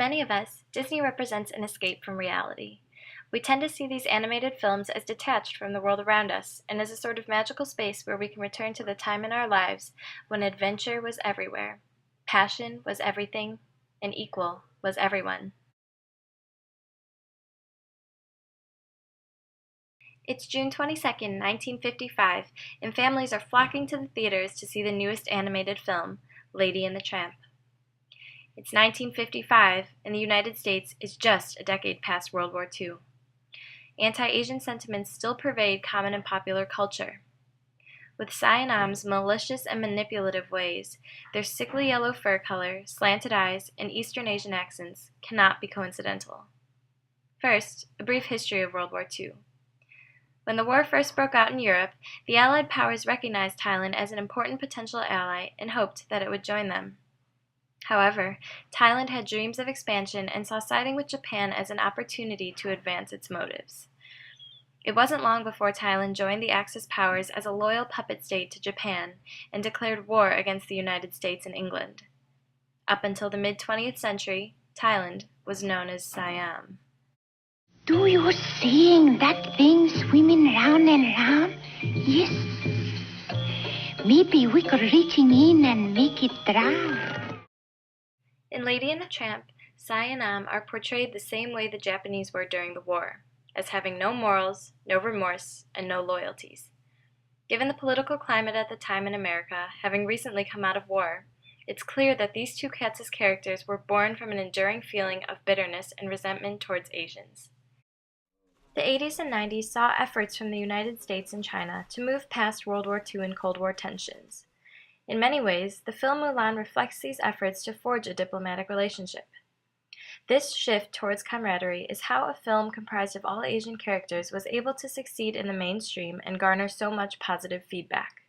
many of us, Disney represents an escape from reality. We tend to see these animated films as detached from the world around us and as a sort of magical space where we can return to the time in our lives when adventure was everywhere, passion was everything, and equal was everyone. It's June 22nd, 1955, and families are flocking to the theaters to see the newest animated film, Lady and the Tramp. It's 1955, and the United States is just a decade past World War II. Anti-Asian sentiments still pervade common and popular culture. With Cy and Am's malicious and manipulative ways, their sickly yellow fur color, slanted eyes, and Eastern Asian accents cannot be coincidental. First, a brief history of World War II. When the war first broke out in Europe, the Allied powers recognized Thailand as an important potential ally and hoped that it would join them. However, Thailand had dreams of expansion and saw siding with Japan as an opportunity to advance its motives. It wasn't long before Thailand joined the Axis powers as a loyal puppet state to Japan and declared war against the United States and England. Up until the mid-20th century, Thailand was known as Siam. Do you seeing that thing swimming round and round? Yes. Maybe we could reach in and make it drown. In Lady and the Tramp, Cy and Am are portrayed the same way the Japanese were during the war, as having no morals, no remorse, and no loyalties. Given the political climate at the time in America, having recently come out of war, it's clear that these two cats' characters were born from an enduring feeling of bitterness and resentment towards Asians. The 80s and 90s saw efforts from the United States and China to move past World War II and Cold War tensions. In many ways, the film Mulan reflects these efforts to forge a diplomatic relationship. This shift towards camaraderie is how a film comprised of all Asian characters was able to succeed in the mainstream and garner so much positive feedback.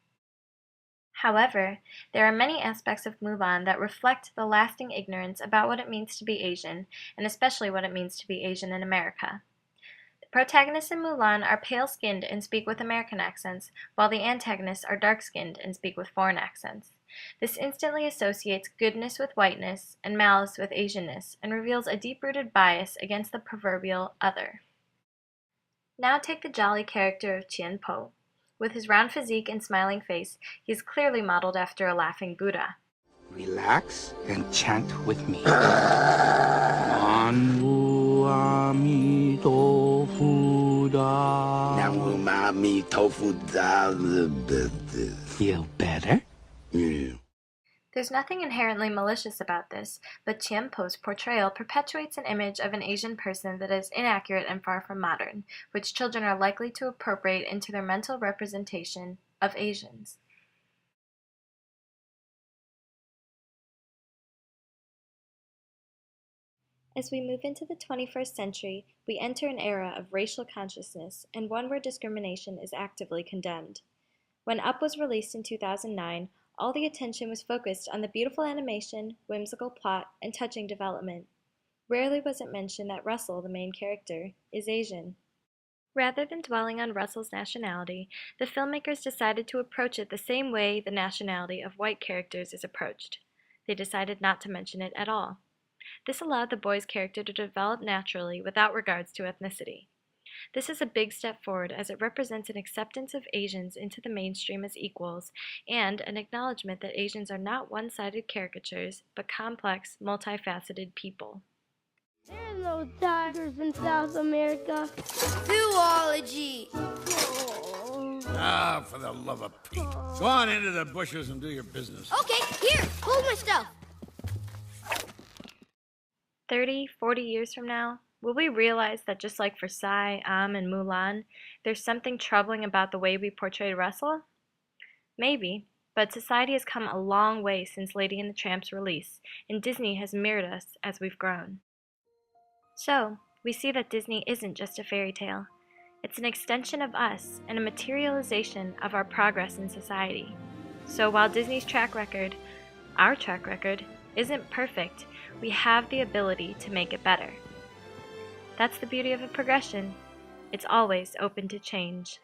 However, there are many aspects of Mulan that reflect the lasting ignorance about what it means to be Asian, and especially what it means to be Asian in America. The protagonists in Mulan are pale-skinned and speak with American accents, while the antagonists are dark-skinned and speak with foreign accents. This instantly associates goodness with whiteness and malice with Asianness, and reveals a deep-rooted bias against the proverbial other. Now take the jolly character of Tien Po. With his round physique and smiling face, he is clearly modeled after a laughing Buddha. Relax and chant with me. Namu Ami Tofu Da. Namu Ami Tofu Da. Feel better? Yeah. There's nothing inherently malicious about this, but Tien Po's portrayal perpetuates an image of an Asian person that is inaccurate and far from modern, which children are likely to appropriate into their mental representation of Asians. As we move into the 21st century, we enter an era of racial consciousness and one where discrimination is actively condemned. When Up was released in 2009, all the attention was focused on the beautiful animation, whimsical plot, and touching development. Rarely was it mentioned that Russell, the main character, is Asian. Rather than dwelling on Russell's nationality, the filmmakers decided to approach it the same way the nationality of white characters is approached. They decided not to mention it at all. This allowed the boy's character to develop naturally without regards to ethnicity. This is a big step forward as it represents an acceptance of Asians into the mainstream as equals and an acknowledgement that Asians are not one-sided caricatures, but complex, multifaceted people. There's no tigers in South America. Zoology. Ah, for the love of Pete. Go on into the bushes and do your business. Okay, here, hold my stuff. 30, 40 years from now, will we realize that just like for Cy, Am, and Mulan, there's something troubling about the way we portray Russell? Maybe, but society has come a long way since Lady and the Tramp's release, and Disney has mirrored us as we've grown. So, we see that Disney isn't just a fairy tale. It's an extension of us and a materialization of our progress in society. So while Disney's track record, our track record, isn't perfect, we have the ability to make it better. That's the beauty of a progression. It's always open to change.